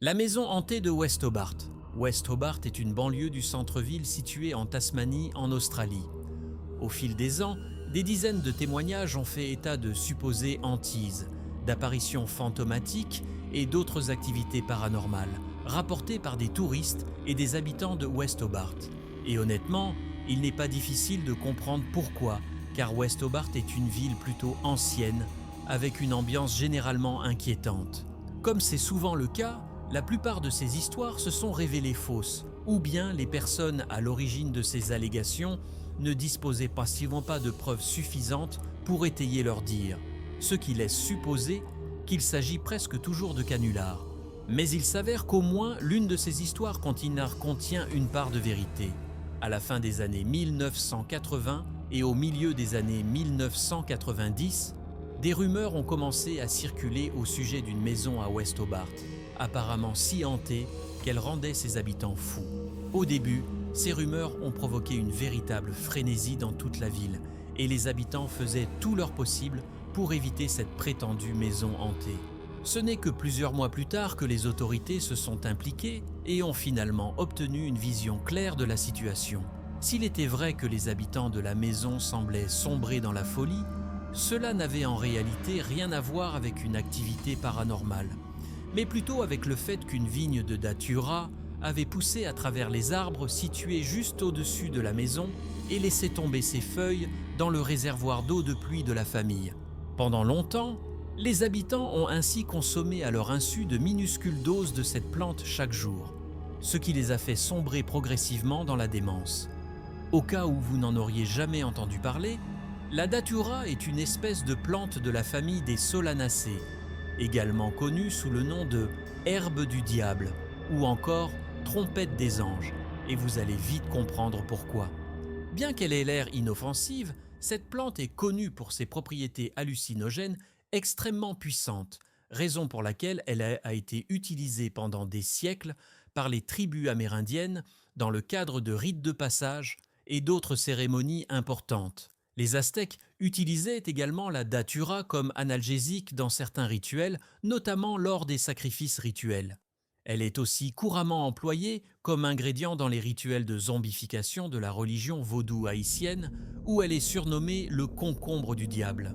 La maison hantée de West Hobart. West Hobart est une banlieue du centre-ville située en Tasmanie, en Australie. Au fil des ans, des dizaines de témoignages ont fait état de supposées hantises, d'apparitions fantomatiques et d'autres activités paranormales, rapportées par des touristes et des habitants de West Hobart. Et honnêtement, il n'est pas difficile de comprendre pourquoi, car West Hobart est une ville plutôt ancienne, avec une ambiance généralement inquiétante. Comme c'est souvent le cas, la plupart de ces histoires se sont révélées fausses, ou bien les personnes à l'origine de ces allégations ne disposaient passivement pas de preuves suffisantes pour étayer leurs dires, ce qui laisse supposer qu'il s'agit presque toujours de canulars. Mais il s'avère qu'au moins l'une de ces histoires contient une part de vérité. À la fin des années 1980 et au milieu des années 1990, des rumeurs ont commencé à circuler au sujet d'une maison à West Hobart, apparemment si hantée qu'elle rendait ses habitants fous. Au début, ces rumeurs ont provoqué une véritable frénésie dans toute la ville et les habitants faisaient tout leur possible pour éviter cette prétendue maison hantée. Ce n'est que plusieurs mois plus tard que les autorités se sont impliquées et ont finalement obtenu une vision claire de la situation. S'il était vrai que les habitants de la maison semblaient sombrer dans la folie, cela n'avait en réalité rien à voir avec une activité paranormale, mais plutôt avec le fait qu'une vigne de datura avait poussé à travers les arbres situés juste au-dessus de la maison et laissé tomber ses feuilles dans le réservoir d'eau de pluie de la famille. Pendant longtemps, les habitants ont ainsi consommé à leur insu de minuscules doses de cette plante chaque jour, ce qui les a fait sombrer progressivement dans la démence. Au cas où vous n'en auriez jamais entendu parler, la datura est une espèce de plante de la famille des Solanacées, également connue sous le nom de herbe du diable ou encore trompette des anges, et vous allez vite comprendre pourquoi. Bien qu'elle ait l'air inoffensive, cette plante est connue pour ses propriétés hallucinogènes extrêmement puissantes, raison pour laquelle elle a été utilisée pendant des siècles par les tribus amérindiennes dans le cadre de rites de passage et d'autres cérémonies importantes. Les Aztèques utilisaient également la datura comme analgésique dans certains rituels, notamment lors des sacrifices rituels. Elle est aussi couramment employée comme ingrédient dans les rituels de zombification de la religion vaudou haïtienne, où elle est surnommée le concombre du diable.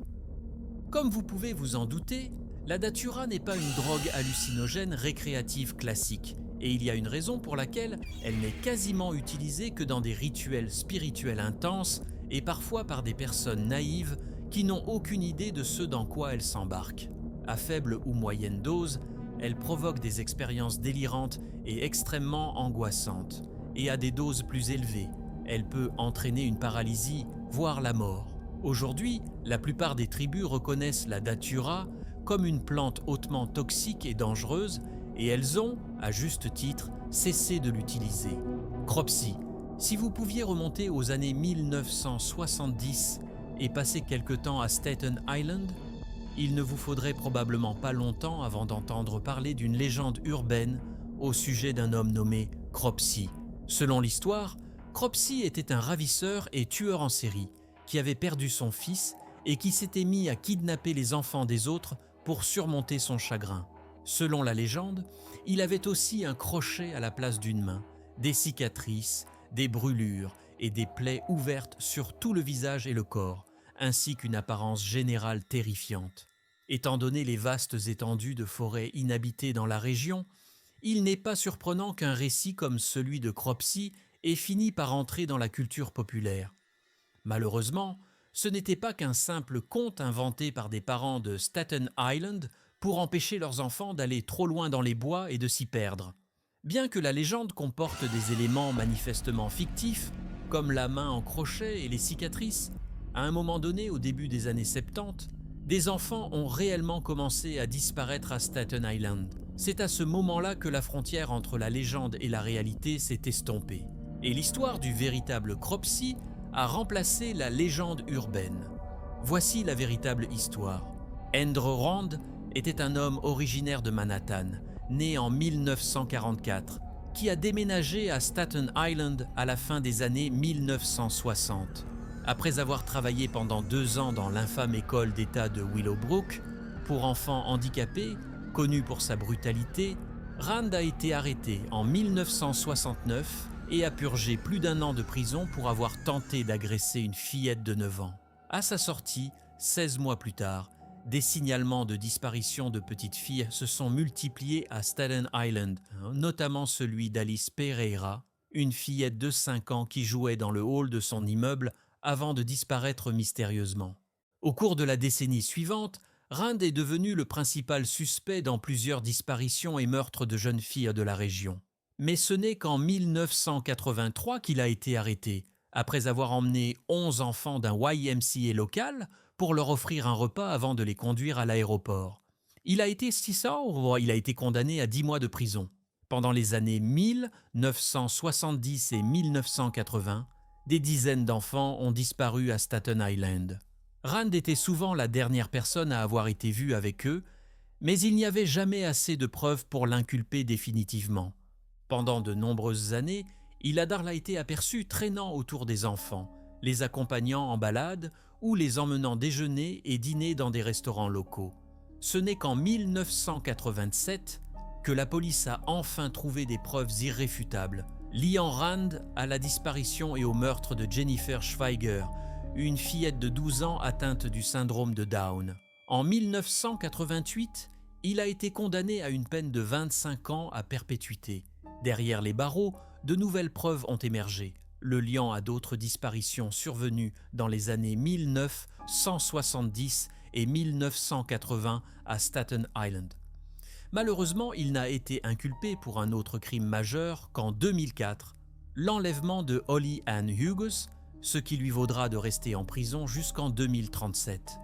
Comme vous pouvez vous en douter, la datura n'est pas une drogue hallucinogène récréative classique, et il y a une raison pour laquelle elle n'est quasiment utilisée que dans des rituels spirituels intenses et parfois par des personnes naïves qui n'ont aucune idée de ce dans quoi elles s'embarquent. À faible ou moyenne dose, elle provoque des expériences délirantes et extrêmement angoissantes. Et à des doses plus élevées, elle peut entraîner une paralysie, voire la mort. Aujourd'hui, la plupart des tribus reconnaissent la datura comme une plante hautement toxique et dangereuse, et elles ont, à juste titre, cessé de l'utiliser. Cropsey. Si vous pouviez remonter aux années 1970 et passer quelque temps à Staten Island, il ne vous faudrait probablement pas longtemps avant d'entendre parler d'une légende urbaine au sujet d'un homme nommé Cropsey. Selon l'histoire, Cropsey était un ravisseur et tueur en série qui avait perdu son fils et qui s'était mis à kidnapper les enfants des autres pour surmonter son chagrin. Selon la légende, il avait aussi un crochet à la place d'une main, des cicatrices, des brûlures et des plaies ouvertes sur tout le visage et le corps, ainsi qu'une apparence générale terrifiante. Étant donné les vastes étendues de forêts inhabitées dans la région, il n'est pas surprenant qu'un récit comme celui de Cropsey ait fini par entrer dans la culture populaire. Malheureusement, ce n'était pas qu'un simple conte inventé par des parents de Staten Island pour empêcher leurs enfants d'aller trop loin dans les bois et de s'y perdre. Bien que la légende comporte des éléments manifestement fictifs, comme la main en crochet et les cicatrices, à un moment donné, au début des années 70, des enfants ont réellement commencé à disparaître à Staten Island. C'est à ce moment-là que la frontière entre la légende et la réalité s'est estompée. Et l'histoire du véritable Cropsey a remplacé la légende urbaine. Voici la véritable histoire. Andrew Rand était un homme originaire de Manhattan, né en 1944, qui a déménagé à Staten Island à la fin des années 1960. Après avoir travaillé pendant 2 ans dans l'infâme école d'État de Willowbrook, pour enfants handicapés, connue pour sa brutalité, Rand a été arrêté en 1969 et a purgé plus d'1 an de prison pour avoir tenté d'agresser une fillette de 9 ans. À sa sortie, 16 mois plus tard, des signalements de disparition de petites filles se sont multipliés à Staten Island, notamment celui d'Alice Pereira, une fillette de 5 ans qui jouait dans le hall de son immeuble avant de disparaître mystérieusement. Au cours de la décennie suivante, Rand est devenu le principal suspect dans plusieurs disparitions et meurtres de jeunes filles de la région. Mais ce n'est qu'en 1983 qu'il a été arrêté, après avoir emmené 11 enfants d'un YMCA local pour leur offrir un repas avant de les conduire à l'aéroport. Il a été condamné à 10 mois de prison. Pendant les années 1970 et 1980, des dizaines d'enfants ont disparu à Staten Island. Rand était souvent la dernière personne à avoir été vue avec eux, mais il n'y avait jamais assez de preuves pour l'inculper définitivement. Pendant de nombreuses années, il a été aperçu traînant autour des enfants, les accompagnant en balade ou les emmenant déjeuner et dîner dans des restaurants locaux. Ce n'est qu'en 1987 que la police a enfin trouvé des preuves irréfutables liant Rand à la disparition et au meurtre de Jennifer Schweiger, une fillette de 12 ans atteinte du syndrome de Down. En 1988, il a été condamné à une peine de 25 ans à perpétuité. Derrière les barreaux, de nouvelles preuves ont émergé, le liant à d'autres disparitions survenues dans les années 1970 et 1980 à Staten Island. Malheureusement, il n'a été inculpé pour un autre crime majeur qu'en 2004, l'enlèvement de Holly Ann Hughes, ce qui lui vaudra de rester en prison jusqu'en 2037.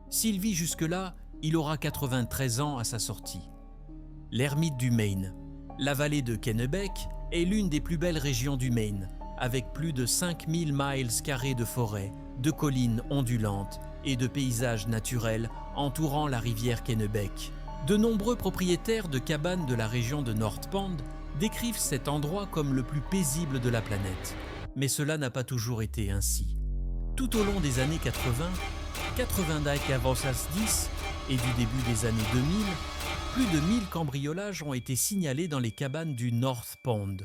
S'il vit jusque-là, il aura 93 ans à sa sortie. L'ermite du Maine. La vallée de Kennebec est l'une des plus belles régions du Maine, avec plus de 5000 miles carrés de forêt, de collines ondulantes et de paysages naturels entourant la rivière Kennebec. De nombreux propriétaires de cabanes de la région de North Pond décrivent cet endroit comme le plus paisible de la planète. Mais cela n'a pas toujours été ainsi. Tout au long des années 80, 90 Avosas 10 et du début des années 2000, plus de 1000 cambriolages ont été signalés dans les cabanes du North Pond.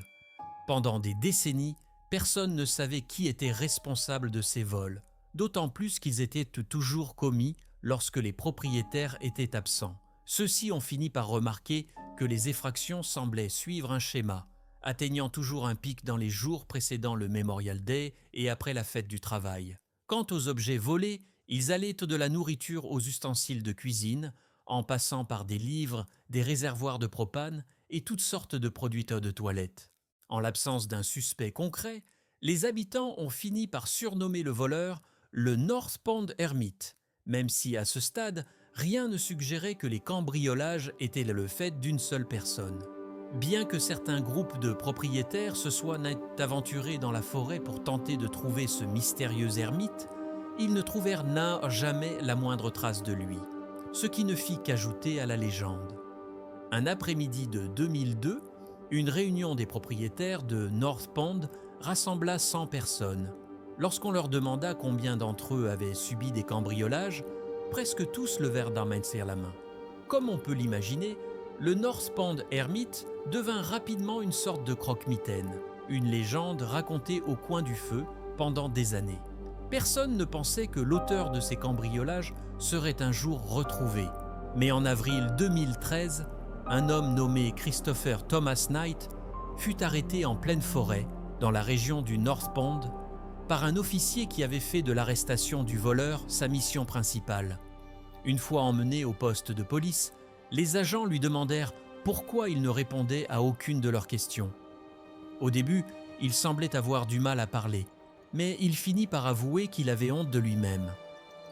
Pendant des décennies, personne ne savait qui était responsable de ces vols, d'autant plus qu'ils étaient toujours commis lorsque les propriétaires étaient absents. Ceux-ci ont fini par remarquer que les effractions semblaient suivre un schéma, atteignant toujours un pic dans les jours précédant le Memorial Day et après la fête du travail. Quant aux objets volés, ils allaient de la nourriture aux ustensiles de cuisine, en passant par des livres, des réservoirs de propane et toutes sortes de produits de toilette. En l'absence d'un suspect concret, les habitants ont fini par surnommer le voleur le North Pond Hermit, même si à ce stade, rien ne suggérait que les cambriolages étaient le fait d'une seule personne. Bien que certains groupes de propriétaires se soient aventurés dans la forêt pour tenter de trouver ce mystérieux ermite, ils ne trouvèrent jamais la moindre trace de lui, ce qui ne fit qu'ajouter à la légende. Un après-midi de 2002, une réunion des propriétaires de North Pond rassembla 100 personnes. Lorsqu'on leur demanda combien d'entre eux avaient subi des cambriolages, presque tous levèrent la main. Comme on peut l'imaginer, le North Pond Hermit devint rapidement une sorte de croque-mitaine, une légende racontée au coin du feu pendant des années. Personne ne pensait que l'auteur de ces cambriolages serait un jour retrouvé. Mais en avril 2013, un homme nommé Christopher Thomas Knight fut arrêté en pleine forêt, dans la région du North Pond, par un officier qui avait fait de l'arrestation du voleur sa mission principale. Une fois emmené au poste de police, les agents lui demandèrent pourquoi il ne répondait à aucune de leurs questions. Au début, il semblait avoir du mal à parler, mais il finit par avouer qu'il avait honte de lui-même.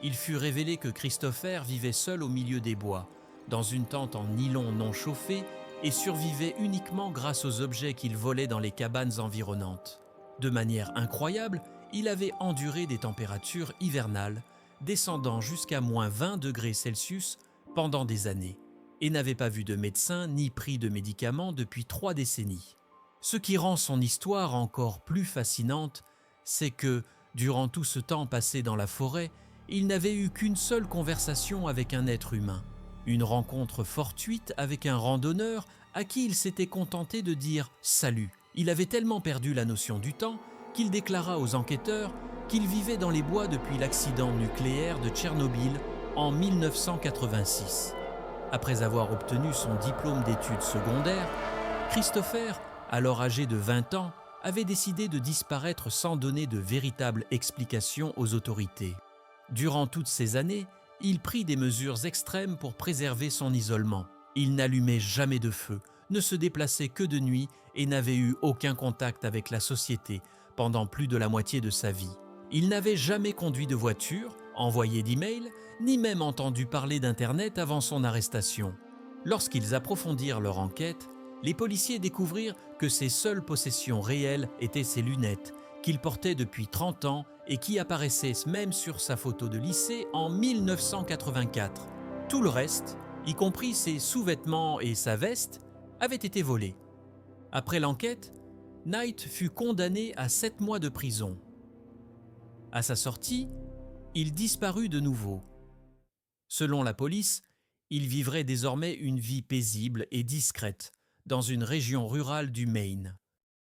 Il fut révélé que Christopher vivait seul au milieu des bois, dans une tente en nylon non chauffée, et survivait uniquement grâce aux objets qu'il volait dans les cabanes environnantes. De manière incroyable, il avait enduré des températures hivernales, descendant jusqu'à moins 20 degrés Celsius pendant des années, et n'avait pas vu de médecin ni pris de médicaments depuis 3 décennies. Ce qui rend son histoire encore plus fascinante, c'est que, durant tout ce temps passé dans la forêt, il n'avait eu qu'une seule conversation avec un être humain. Une rencontre fortuite avec un randonneur à qui il s'était contenté de dire « salut ». Il avait tellement perdu la notion du temps qu'il déclara aux enquêteurs qu'il vivait dans les bois depuis l'accident nucléaire de Tchernobyl en 1986. Après avoir obtenu son diplôme d'études secondaires, Christopher, alors âgé de 20 ans, avait décidé de disparaître sans donner de véritable explication aux autorités. Durant toutes ces années, il prit des mesures extrêmes pour préserver son isolement. Il n'allumait jamais de feu, ne se déplaçait que de nuit et n'avait eu aucun contact avec la société pendant plus de la moitié de sa vie. Il n'avait jamais conduit de voiture, envoyé d'emails, ni même entendu parler d'Internet avant son arrestation. Lorsqu'ils approfondirent leur enquête, les policiers découvrirent que ses seules possessions réelles étaient ses lunettes, qu'il portait depuis 30 ans et qui apparaissaient même sur sa photo de lycée en 1984. Tout le reste, y compris ses sous-vêtements et sa veste, avait été volé. Après l'enquête, Knight fut condamné à 7 mois de prison. À sa sortie, il disparut de nouveau. Selon la police, il vivrait désormais une vie paisible et discrète dans une région rurale du Maine.